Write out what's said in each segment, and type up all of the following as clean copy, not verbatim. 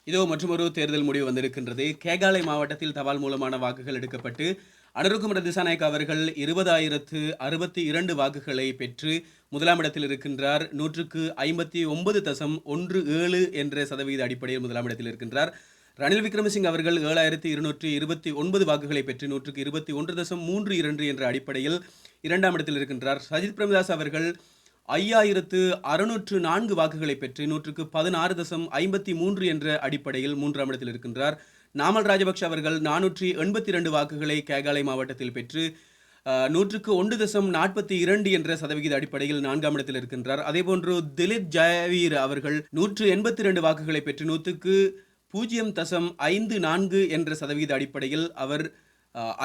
இதோ மற்றுமொரு தேர்தல் முடிவு வந்திருக்கின்றது. கேகாலை மாவட்டத்தில் தபால் மூலமான வாக்குகள் எடுக்கப்பட்டு, அனுருகுமார திசாநாயக்க அவர்கள் 20,062 வாக்குகளை பெற்று முதலாம் இடத்தில் இருக்கின்றார். 159.17 என்ற சதவீத அடிப்படையில் முதலாம் இடத்தில் இருக்கின்றார். ரணில் விக்ரமசிங்க அவர்கள் 7,229 வாக்குகளை பெற்று 121.32 என்ற அடிப்படையில் இரண்டாம் இடத்தில் இருக்கின்றார். சஜித் பிரேமதாஸ் அவர்கள் 5,604 வாக்குகளை பெற்று 116.53 என்ற அடிப்படையில் மூன்றாம் இடத்தில் இருக்கின்றார். நாமல் ராஜபக்ஷ அவர்கள் 482 வாக்குகளை கேகாலை மாவட்டத்தில் பெற்று 101.42 என்ற சதவிகித அடிப்படையில் நான்காம் இடத்தில் இருக்கின்றார். அதேபோன்று திலித் ஜயவீர் அவர்கள் 182 வாக்குகளை பெற்று 100.54 என்ற சதவீத அடிப்படையில் அவர்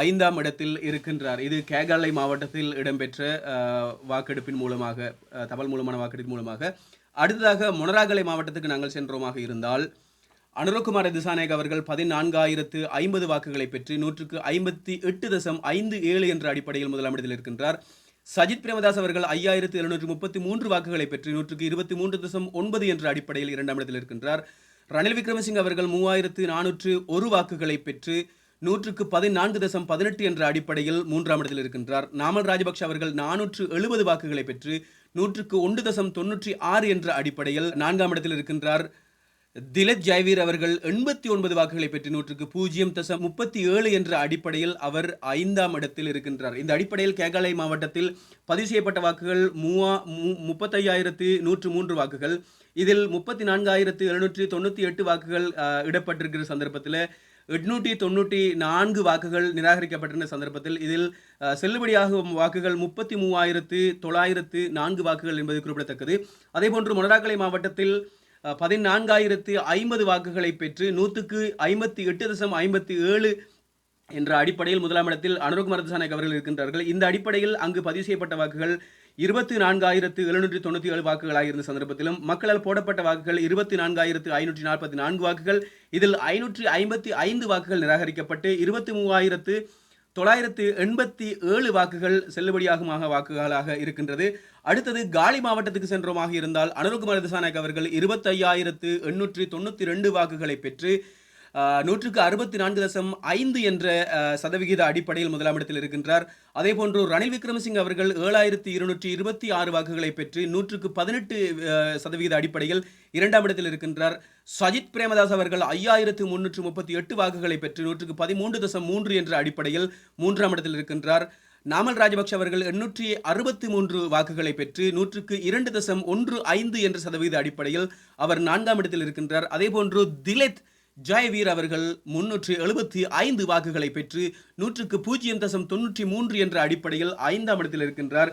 ஐந்தாம் இடத்தில் இருக்கின்றார். இது கேகாலை மாவட்டத்தில் இடம்பெற்ற வாக்கெடுப்பின் மூலமாக, தபால் மூலமான வாக்கெடுப்பின் மூலமாக. அடுத்ததாக மொனராகலை மாவட்டத்துக்கு நாங்கள் சென்றோமாக இருந்தால், அனுரகுமார திசாநாயக் அவர்கள் 14,050 வாக்குகளை பெற்று 158.57 என்ற அடிப்படையில் முதலாம் இடத்தில் இருக்கின்றார். சஜித் பிரேமதாஸ் அவர்கள் 5,733 வாக்குகளை பெற்று 123.9 என்ற அடிப்படையில் இரண்டாம் இடத்தில் இருக்கின்றார். ரணில் விக்ரமசிங்க அவர்கள் 3,401 வாக்குகளை பெற்று 114.18 என்ற அடிப்படையில் மூன்றாம் இடத்தில் இருக்கின்றார். நாமல் ராஜபக்ஷ அவர்கள் 470 வாக்குகளை பெற்று 101.96 என்ற அடிப்படையில் நான்காம் இடத்தில் இருக்கின்றார். திலித் ஜயவீர் அவர்கள் 89 வாக்குகளை பெற்று 0.37 என்ற அடிப்படையில் அவர் ஐந்தாம் இடத்தில் இருக்கின்றார். இந்த அடிப்படையில் கேகாலை மாவட்டத்தில் பதிவு செய்யப்பட்ட வாக்குகள் 35,103 வாக்குகள். இதில் 34,798 வாக்குகள் இடப்பட்டிருக்கிற சந்தர்ப்பத்தில் 894 வாக்குகள் நிராகரிக்கப்பட்டிருந்த சந்தர்ப்பத்தில் இதில் செல்லுபடியாகும் வாக்குகள் 33,904 வாக்குகள் என்பது குறிப்பிடத்தக்கது. அதேபோன்று மொனராகலை மாவட்டத்தில் 14,050 வாக்குகளை பெற்று 158.57 என்ற அடிப்படையில் முதலாம் இடத்தில் அனுரகுமார திசாநாயக் அவர்கள் இருக்கின்றார்கள். இந்த அடிப்படையில் அங்கு பதிவு செய்யப்பட்ட வாக்குகள் 24,797 வாக்குகளாக இருந்த சந்தர்ப்பத்திலும் மக்களால் போடப்பட்ட வாக்குகள் 24,544 வாக்குகள். இதில் 555 வாக்குகள் நிராகரிக்கப்பட்டு 23,987 வாக்குகள் செல்லுபடியாகும் வாக்குகளாக இருக்கின்றது. அடுத்தது காலி மாவட்டத்துக்கு சென்றோமாக இருந்தால் அனுரகுமார திசாநாயக் அவர்கள் 25,892 வாக்குகளை பெற்று 164.5 என்ற சதவிகித அடிப்படையில் முதலாம் இடத்தில் இருக்கின்றார். அதேபோன்று ரணில் விக்ரமசிங்க அவர்கள் 7,226 வாக்குகளை பெற்று 118% அடிப்படையில் இரண்டாம் இடத்தில் இருக்கின்றார். சஜித் பிரேமதாஸ் அவர்கள் 5,338 வாக்குகளை பெற்று 113.3 என்ற அடிப்படையில் மூன்றாம் இடத்தில் இருக்கின்றார். நாமல் ராஜபக்ஷ அவர்கள் 863 வாக்குகளை பெற்று 102.15 என்ற சதவீத அடிப்படையில் அவர் நான்காம் இடத்தில் இருக்கின்றார். அதேபோன்று திலித் ஜயவீர் அவர்கள் 375 வாக்குகளை பெற்று 100.93 என்ற அடிப்படையில் ஐந்தாம் இடத்தில் இருக்கின்றார்.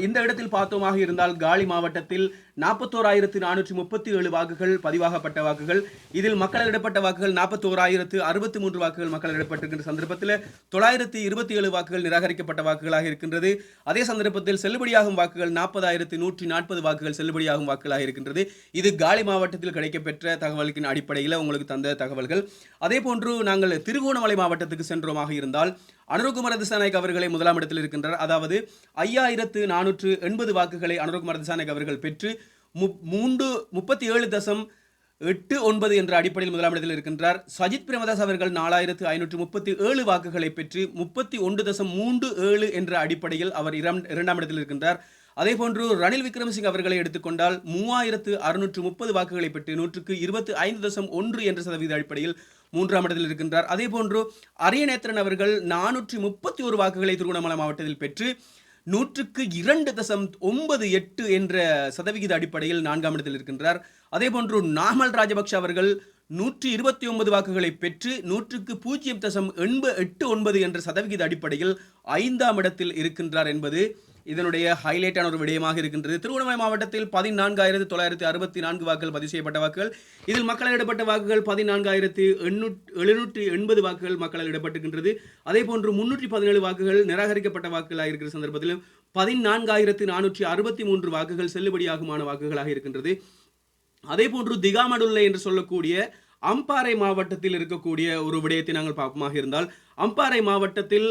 இந்த இடத்தில் பார்த்தோமாக இருந்தால் காலி மாவட்டத்தில் 41,437 வாக்குகள் பதிவாகப்பட்ட வாக்குகள். இதில் மக்களிடப்பட்ட வாக்குகள் 41,063 வாக்குகள் மக்களிடப்பட்டிருக்கின்ற சந்தர்ப்பத்தில் 927 வாக்குகள் நிராகரிக்கப்பட்ட வாக்குகளாக இருக்கின்றது. அதே சந்தர்ப்பத்தில் செல்லுபடியாகும் வாக்குகள் 40,140 வாக்குகள் செல்லுபடியாகும் வாக்குகளாக இருக்கின்றது. இது காலி மாவட்டத்தில் கிடைக்கப்பெற்ற தகவல்களின் அடிப்படையில் உங்களுக்கு தந்த தகவல்கள். அதே போன்று நாங்கள் திருகோணமலை மாவட்டத்துக்கு சென்றோமாக இருந்தால் அனுரகுமார திசாநாயக் அவர்களை முதலாம் இடத்தில் இருக்கின்றார். அதாவது 5,480 வாக்குகளை அனுரகுமார திசாநாயக் அவர்கள் பெற்று 37.89 என்ற அடிப்படையில் முதலாம் இடத்தில் இருக்கின்றார். சஜித் பிரேமதாஸ் அவர்கள் 4,537 வாக்குகளை பெற்று 31.37 என்ற அடிப்படையில் அவர் இரண்டாம் இடத்தில் இருக்கின்றார். அதேபோன்று ரணில் விக்ரமசிங்க அவர்களை எடுத்துக்கொண்டால் 3,630 வாக்குகளை பெற்று 125.1 என்ற சதவீத அடிப்படையில் மூன்றாம் இடத்தில் இருக்கின்றார். அதேபோன்று அரியநேத்திரன் அவர்கள் 431 வாக்குகளை திருவண்ணாமலை மாவட்டத்தில் பெற்று 102.98 என்ற சதவிகித அடிப்படையில் நான்காம் இடத்தில் இருக்கின்றார். அதேபோன்று நாமல் ராஜபக்ஷ அவர்கள் 129 வாக்குகளை பெற்று 100.089 என்ற சதவிகித அடிப்படையில் ஐந்தாம் இடத்தில் இருக்கின்றார் என்பது இதனுடைய ஹைலைட்டான ஒரு விடயமாக இருக்கின்றது. திருவண்ணாமலை மாவட்டத்தில் 14,964 வாக்குகள் பதிவு செய்யப்பட்ட வாக்குகள். இதில் மக்களால் இடப்பட்ட வாக்குகள் 14,780 வாக்குகள் மக்களால் இடப்பட்டிருக்கின்றது. அதே போன்று 317 வாக்குகள் நிராகரிக்கப்பட்ட வாக்குகளாக இருக்கிற சந்தர்ப்பத்திலும் 14,463 வாக்குகள் செல்லுபடியாகுமான வாக்குகளாக இருக்கின்றது. அதே போன்று திகாமடுல்லை என்று சொல்லக்கூடிய அம்பாறை மாவட்டத்தில் இருக்கக்கூடிய ஒரு விடயத்தை நாங்கள் பார்ப்போமாக இருந்தால் அம்பாறை மாவட்டத்தில்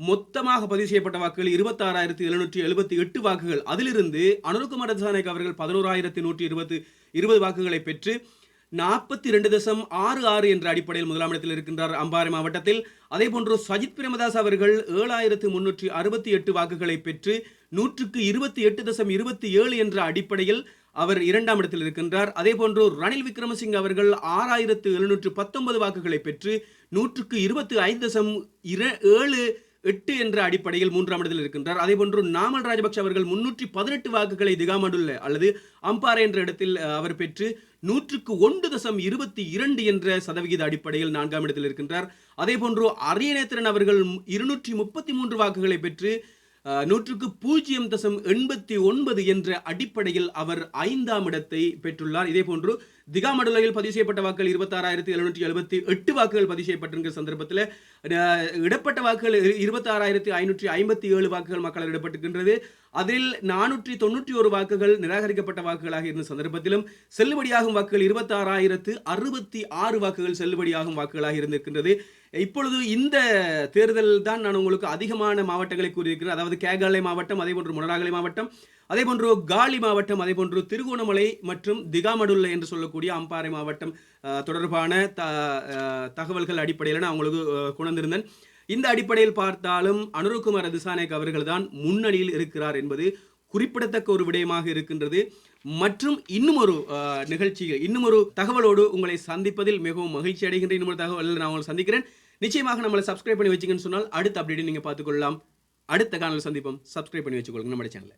மொத்தமாக பதிவு செய்யப்பட்ட வாக்குகள் 26,778 வாக்குகள். அதிலிருந்து அனுரகுமார திசாநாயக் அவர்கள் 11,120 வாக்குகளை பெற்று 42.66 என்ற அடிப்படையில் முதலாம் இடத்தில் இருக்கின்றார் அம்பாறை மாவட்டத்தில். அதே போன்று சஜித் பிரேமதாஸ் அவர்கள் 7368 வாக்குகளை பெற்று 128.27 என்ற அடிப்படையில் அவர் இரண்டாம் இடத்தில் இருக்கின்றார். அதே போன்று ரணில் விக்ரமசிங்க அவர்கள் 6719 வாக்குகளை பெற்று 125.78 என்ற அடிப்படையில் மூன்றாம் இடத்தில் இருக்கின்றார். அதே போன்று நாமல் ராஜபக்ஷ அவர்கள் 318 வாக்குகளை திகாமடுல்ல அல்லது அம்பாறை என்ற இடத்தில் அவர் பெற்று 101.22 என்ற சதவிகித அடிப்படையில் நான்காம் இடத்தில் இருக்கின்றார். அதே போன்று அரியநேத்திரன் அவர்கள் 233 வாக்குகளை பெற்று 0.89 என்ற அடிப்படையில் அவர் ஐந்தாம் இடத்தை பெற்றுள்ளார். இதே போன்று திகாமடுலையில் பதிவு செய்யப்பட்ட வாக்குகள் 26,778 வாக்குகள் பதிவு செய்யப்பட்டிருக்கிற சந்தர்ப்பத்தில் இடப்பட்ட வாக்குகள் 26,557 வாக்குகள் மக்களால் இடப்பட்டிருக்கின்றது. அதில் 491 வாக்குகள் நிராகரிக்கப்பட்ட வாக்குகளாக இருந்த சந்தர்ப்பத்திலும் செல்லுபடியாகும் வாக்குகள் 26,066 வாக்குகள் செல்லுபடியாகும் வாக்குகளாக இருந்திருக்கின்றது. இப்பொழுது இந்த தேர்தல் தான் நான் உங்களுக்கு அதிகமான மாவட்டங்களை கூறியிருக்கிறேன். அதாவது கேகாலை மாவட்டம், அதே போன்று முனராகலை மாவட்டம், அதே போன்று காலி மாவட்டம், அதே போன்று திருகோணமலை மற்றும் திகாமடுல்ல என்று சொல்லக்கூடிய அம்பாறை மாவட்டம் தொடர்பான தகவல்கள் அடிப்படையில் நான் உங்களுக்கு கொண்டிருந்தேன். இந்த அடிப்படையில் பார்த்தாலும் அனுரகுமார திசாநாயக்க அவர்கள் தான் முன்னணியில் இருக்கிறார் என்பது குறிப்பிடத்தக்க ஒரு விடயமாக இருக்கின்றது. மற்றும் இன்னும் ஒரு நிகழ்ச்சியில் இன்னும் ஒரு தகவலோடு உங்களை சந்திப்பதில் மிகவும் மகிழ்ச்சி அடைகின்ற இன்னும் ஒரு தகவல் நான் உங்களை சந்திக்கிறேன். நிச்சயமாக நம்மளை சப்ஸ்கிரைப் பண்ணி வச்சிங்கன்னு சொன்னால் அடுத்த அப்டேட்டை நீங்கள் பார்த்துக்கொள்ளலாம். அடுத்த காணொலி சந்திப்போம். சப்ஸ்கிரைப் பண்ணி வச்சுக்கொள்ளுங்க நம்ம சேனலை.